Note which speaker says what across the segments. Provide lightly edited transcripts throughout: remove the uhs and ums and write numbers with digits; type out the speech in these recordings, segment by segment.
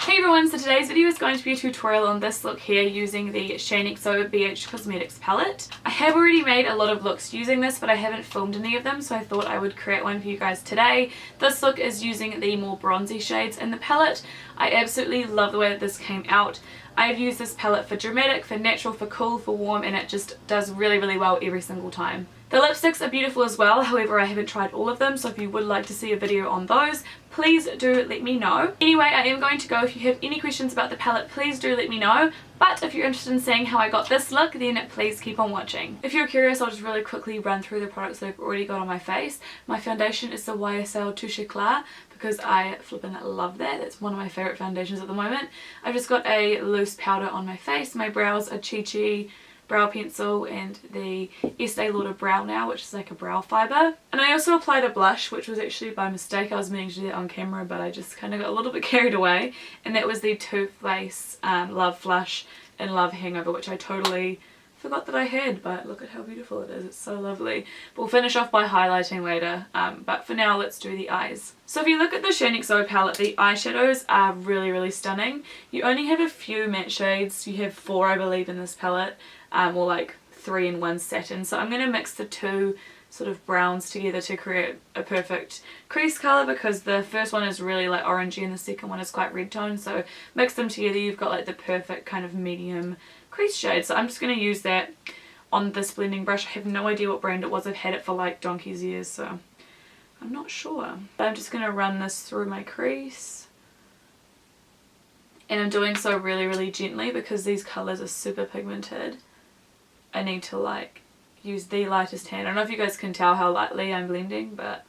Speaker 1: Hey everyone, so today's video is going to be a tutorial on this look here using the Shaaanxo BHCosmetics palette. I have already made a lot of looks using this, but I haven't filmed any of them, so I thought I would create one for you guys today. This look is using the more bronzy shades in the palette. I absolutely love the way that this came out. I've used this palette for dramatic, for natural, for cool, for warm, and it just does really well every single time. The lipsticks are beautiful as well, however I haven't tried all of them, so if you would like to see a video on those, please do let me know. Anyway, I am going to go. If you have any questions about the palette, please do let me know. But if you're interested in seeing how I got this look, then please keep on watching. If you're curious, I'll just really quickly run through the products that I've already got on my face. My foundation is the YSL Touche Eclat because I flippin' love that. That's one of my favourite foundations at the moment. I've just got a loose powder on my face. My brows are Chi Chi brow pencil and the Estee Lauder Brow Now, which is like a brow fibre. And I also applied a blush, which was actually by mistake. I was meaning to do that on camera, but I just kind of got a little bit carried away. And that was the Too Faced Love Flush and Love Hangover, which I totally forgot that I had, but look at how beautiful it is. It's so lovely. We'll finish off by highlighting later, but for now let's do the eyes. So if you look at the Shaaanxo palette, the eyeshadows are really stunning. You only have a few matte shades. You have 4 I believe in this palette, or like 3 in 1 satin. So I'm going to mix the two sort of browns together to create a perfect crease colour, because the first one is really like orangey and the second one is quite red toned. So mix them together, you've got like the perfect kind of medium crease shade. So I'm just going to use that on this blending brush. I have no idea what brand it was. I've had it for like donkey's years, so I'm not sure. But I'm just going to run this through my crease. And I'm doing so really gently because these colours are super pigmented. I need to like use the lightest hand. I don't know if you guys can tell how lightly I'm blending, but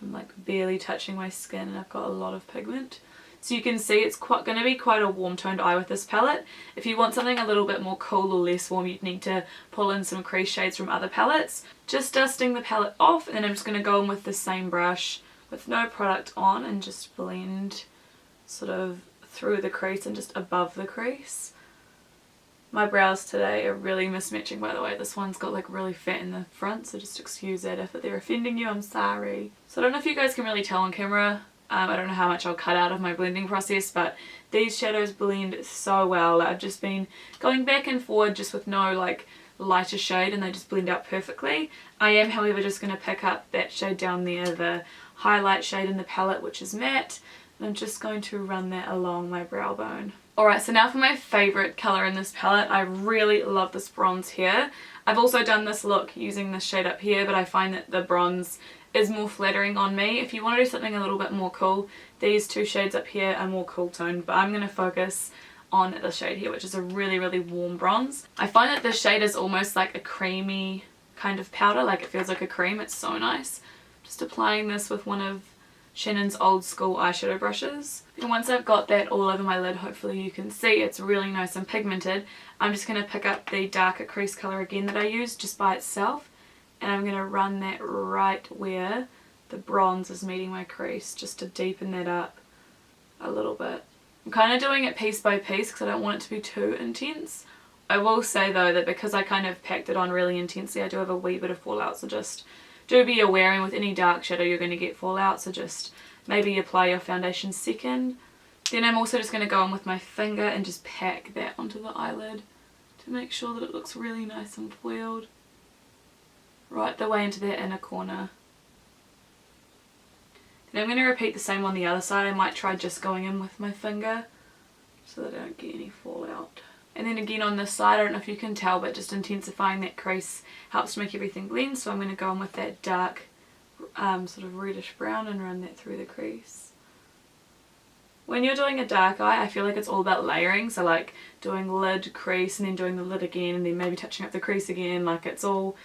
Speaker 1: I'm like barely touching my skin and I've got a lot of pigment. So you can see it's going to be quite a warm toned eye with this palette. If you want something a little bit more cool or less warm, you'd need to pull in some crease shades from other palettes. Just dusting the palette off, and then I'm just going to go in with the same brush with no product on and just blend sort of through the crease and just above the crease. My brows today are really mismatching, by the way. This one's got like really fat in the front, so just excuse that if they're offending you, I'm sorry. So I don't know if you guys can really tell on camera. I don't know how much I'll cut out of my blending process, but these shadows blend so well. I've just been going back and forward just with no like lighter shade and they just blend out perfectly. I am however just going to pick up that shade down there, the highlight shade in the palette, which is matte, and I'm just going to run that along my brow bone. Alright, so now for my favourite colour in this palette. I really love this bronze here. I've also done this look using this shade up here, but I find that the bronze is more flattering on me. If you want to do something a little bit more cool, these two shades up here are more cool toned, but I'm going to focus on the shade here, which is a really warm bronze. I find that this shade is almost like a creamy kind of powder, like it feels like a cream. It's so nice. Just applying this with one of Shannon's old school eyeshadow brushes. And once I've got that all over my lid, hopefully you can see it's really nice and pigmented. I'm just going to pick up the darker crease colour again that I used just by itself, and I'm going to run that right where the bronze is meeting my crease just to deepen that up a little bit. I'm kind of doing it piece by piece because I don't want it to be too intense. I will say though that because I kind of packed it on really intensely, I do have a wee bit of fallout, so just do be aware, and with any dark shadow you're going to get fallout, so just maybe apply your foundation second. Then I'm also just going to go in with my finger and just pack that onto the eyelid to make sure that it looks really nice and foiled. Right the way into that inner corner. And I'm going to repeat the same on the other side. I might try just going in with my finger so that I don't get any fallout. And then again on this side, I don't know if you can tell, but just intensifying that crease helps to make everything blend. So I'm going to go in with that dark sort of reddish brown and run that through the crease. When you're doing a dark eye, I feel like it's all about layering. So like doing lid, crease, and then doing the lid again, and then maybe touching up the crease again. Like it's all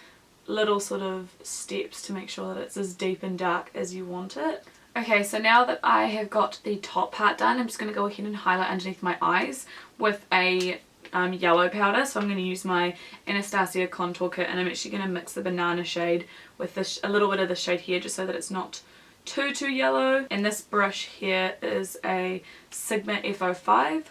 Speaker 1: little sort of steps to make sure that it's as deep and dark as you want it. Okay, so now that I have got the top part done, I'm just going to go ahead and highlight underneath my eyes with a yellow powder. So I'm going to use my Anastasia contour kit, and I'm actually going to mix the banana shade with this, a little bit of the shade here, just so that it's not too yellow. And this brush here is a Sigma F05,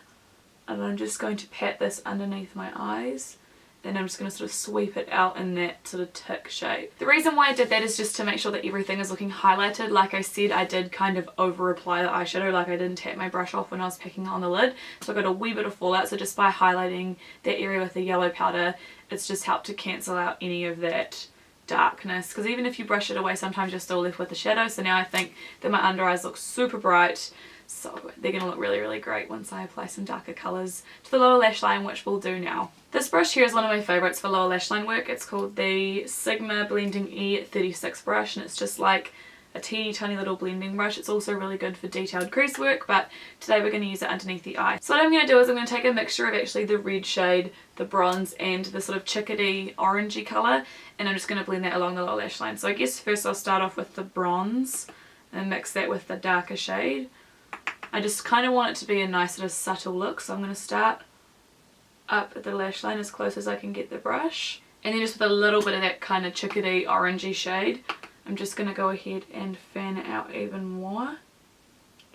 Speaker 1: and I'm just going to pat this underneath my eyes then I'm just going to sort of sweep it out in that sort of tick shape. The reason why I did that is just to make sure that everything is looking highlighted. Like I said, I did kind of over apply the eyeshadow, like I didn't tap my brush off when I was picking on the lid, so I got a wee bit of fallout. So just by highlighting that area with the yellow powder, it's just helped to cancel out any of that darkness, because even if you brush it away, sometimes you're still left with the shadow. So now I think that my under eyes look super bright, so they're going to look really, really great once I apply some darker colours to the lower lash line, which we'll do now. This brush here is one of my favourites for lower lash line work. It's called the Sigma Blending E36 brush, and it's just like a teeny tiny little blending brush. It's also really good for detailed crease work, but today we're going to use it underneath the eye. So what I'm going to do is I'm going to take a mixture of actually the red shade, the bronze, and the sort of chickadee orangey colour, and I'm just going to blend that along the lower lash line. So I guess first I'll start off with the bronze and mix that with the darker shade. I just kind of want it to be a nice sort of subtle look, so I'm going to start up at the lash line as close as I can get the brush, and then just with a little bit of that kind of chickadee orangey shade, I'm just going to go ahead and fan it out even more,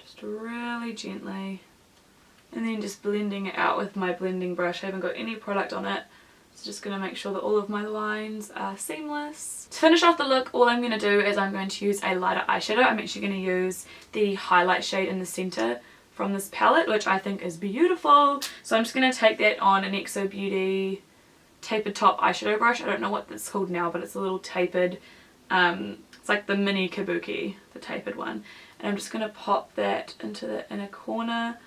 Speaker 1: just really gently, and then just blending it out with my blending brush. I haven't got any product on it, so just going to make sure that all of my lines are seamless. To finish off the look, all I'm going to do is I'm going to use a lighter eyeshadow. I'm actually going to use the highlight shade in the centre from this palette, which I think is beautiful. So I'm just going to take that on an XO Beauty tapered top eyeshadow brush. I don't know what it's called now, but it's a little tapered, it's like the mini kabuki, the tapered one. And I'm just going to pop that into the inner corner.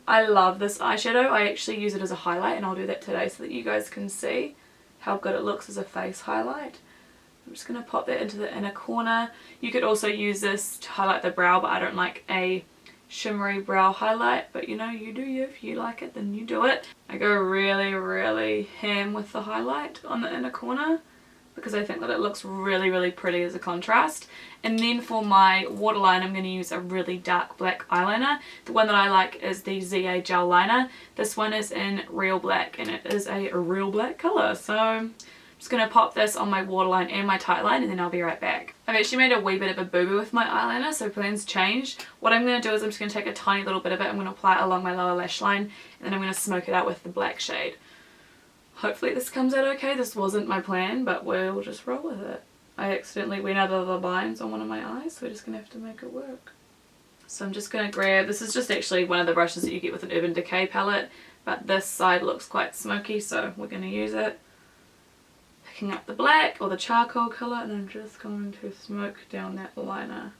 Speaker 1: I love this eyeshadow. I actually use it as a highlight, and I'll do that today so that you guys can see how good it looks as a face highlight. I'm just going to pop that into the inner corner. You could also use this to highlight the brow, but I don't like a shimmery brow highlight, but you know, you do you. If you like it, then you do it. I go really, really ham with the highlight on the inner corner because I think that it looks really, really pretty as a contrast. And then for my waterline, I'm going to use a really dark black eyeliner. The one that I like is the ZA Gel Liner. This one is in Real Black, and it is a real black colour. So I'm just going to pop this on my waterline and my tight line, and then I'll be right back. I've actually made a wee bit of a boo-boo with my eyeliner, so plans changed. What I'm going to do is I'm just going to take a tiny little bit of it, I'm going to apply it along my lower lash line, and then I'm going to smoke it out with the black shade. Hopefully this comes out okay. This wasn't my plan, but we'll just roll with it. I accidentally went over the lines on one of my eyes, so we're just going to have to make it work. So I'm just going to grab, this is just actually one of the brushes that you get with an Urban Decay palette, but this side looks quite smoky, so we're going to use it. Picking up the black or the charcoal colour, and I'm just going to smoke down that liner.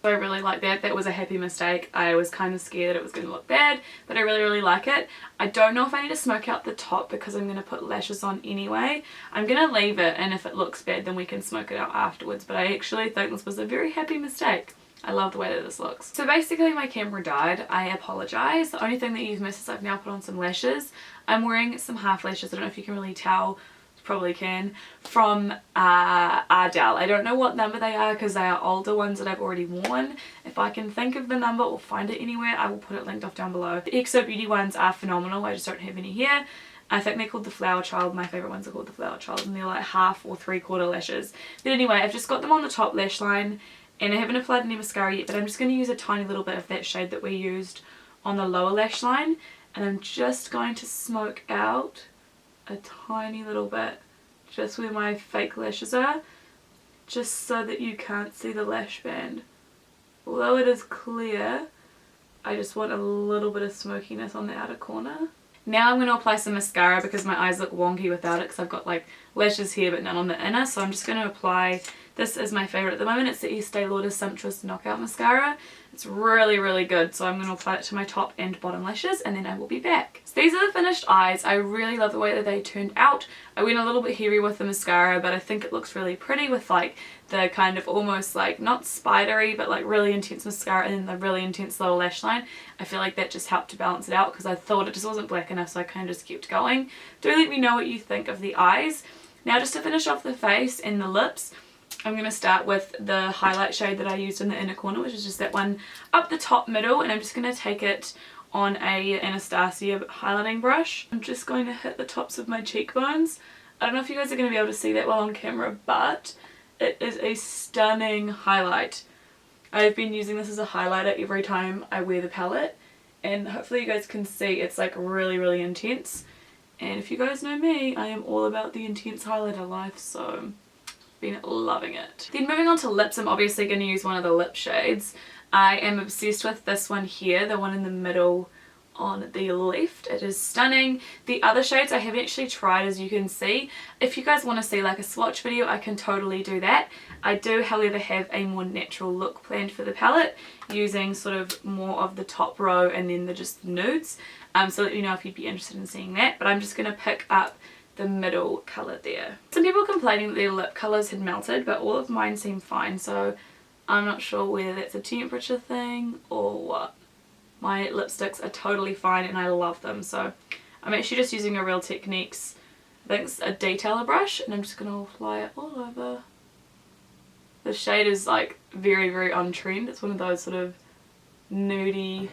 Speaker 1: I really like that. That was a happy mistake. I was kind of scared that it was going to look bad, but I really, really like it. I don't know if I need to smoke out the top because I'm going to put lashes on anyway. I'm going to leave it, and if it looks bad then we can smoke it out afterwards, but I actually think this was a very happy mistake. I love the way that this looks. So basically my camera died. I apologise. The only thing that you've missed is I've now put on some lashes. I'm wearing some half lashes. I don't know if you can really tell. Probably can. From Ardell. I don't know what number they are because they are older ones that I've already worn. If I can think of the number or find it anywhere, I will put it linked off down below. The XO Beauty ones are phenomenal. I just don't have any here. I think they're called the Flower Child. My favourite ones are called the Flower Child, and they're like half or 3/4 lashes. But anyway, I've just got them on the top lash line, and I haven't applied any mascara yet, but I'm just going to use a tiny little bit of that shade that we used on the lower lash line, and I'm just going to smoke out a tiny little bit just where my fake lashes are, just so that you can't see the lash band. Although it is clear, I just want a little bit of smokiness on the outer corner. Now I'm going to apply some mascara because my eyes look wonky without it, because I've got like lashes here but none on the inner, so I'm just going to apply, this is my favourite at the moment, it's the Estee Lauder Sumptuous Knockout Mascara. It's really, really good, so I'm going to apply it to my top and bottom lashes, and then I will be back. So these are the finished eyes. I really love the way that they turned out. I went a little bit heavy with the mascara, but I think it looks really pretty with like the kind of almost like, not spidery, but like really intense mascara and then the really intense lower lash line. I feel like that just helped to balance it out because I thought it just wasn't black enough, so I kind of just kept going. Do let me know what you think of the eyes. Now just to finish off the face and the lips, I'm going to start with the highlight shade that I used in the inner corner, which is just that one up the top middle, and I'm just going to take it on a Anastasia highlighting brush. I'm just going to hit the tops of my cheekbones. I don't know if you guys are going to be able to see that well on camera, but it is a stunning highlight. I've been using this as a highlighter every time I wear the palette, and hopefully you guys can see it's like really intense. And if you guys know me, I am all about the intense highlighter life, so been loving it. Then moving on to lips, I'm obviously going to use one of the lip shades. I am obsessed with this one here, the one in the middle on the left. It is stunning. The other shades I haven't actually tried, as you can see. If you guys want to see like a swatch video, I can totally do that. I do however have a more natural look planned for the palette, using sort of more of the top row and then the just nudes. So let me know if you'd be interested in seeing that, but I'm just going to pick up the middle colour there. Some people complaining that their lip colours had melted, but all of mine seem fine, so I'm not sure whether that's a temperature thing or what. My lipsticks are totally fine and I love them, so I'm actually just using a Real Techniques, I think it's a detailer brush, and I'm just going to apply it all over. The shade is like very on trend. It's one of those sort of nudie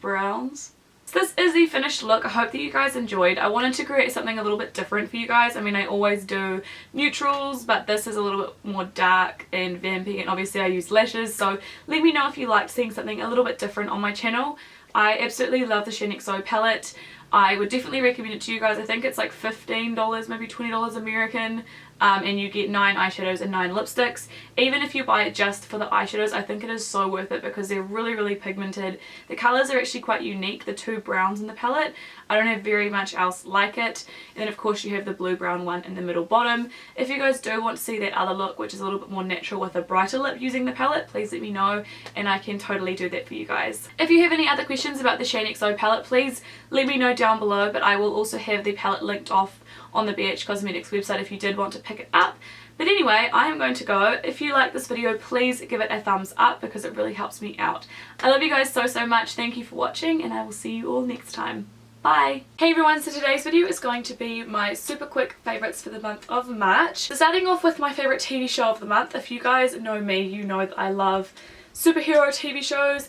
Speaker 1: browns. So this is the finished look. I hope that you guys enjoyed. I wanted to create something a little bit different for you guys. I mean, I always do neutrals, but this is a little bit more dark and vampy, and obviously I use lashes, so let me know if you liked seeing something a little bit different on my channel. I absolutely love the Shaaanxo palette. I would definitely recommend it to you guys. I think it's like $15, maybe $20 American, and you get 9 eyeshadows and 9 lipsticks. Even if you buy it just for the eyeshadows, I think it is so worth it because they're really pigmented. The colours are actually quite unique, the 2 browns in the palette. I don't have very much else like it. And then of course you have the blue brown one in the middle bottom. If you guys do want to see that other look, which is a little bit more natural with a brighter lip using the palette, please let me know and I can totally do that for you guys. If you have any other questions about the Shaaanxo palette, please let me know down below, but I will also have the palette linked off on the BHCosmetics website if you did want to pick it up. But anyway, I am going to go. If you like this video, please give it a thumbs up because it really helps me out. I love you guys so much. Thank you for watching, and I will see you all next time. Bye! Hey everyone, so today's video is going to be my super quick favourites for the month of March. So starting off with my favourite TV show of the month. If you guys know me, you know that I love superhero TV shows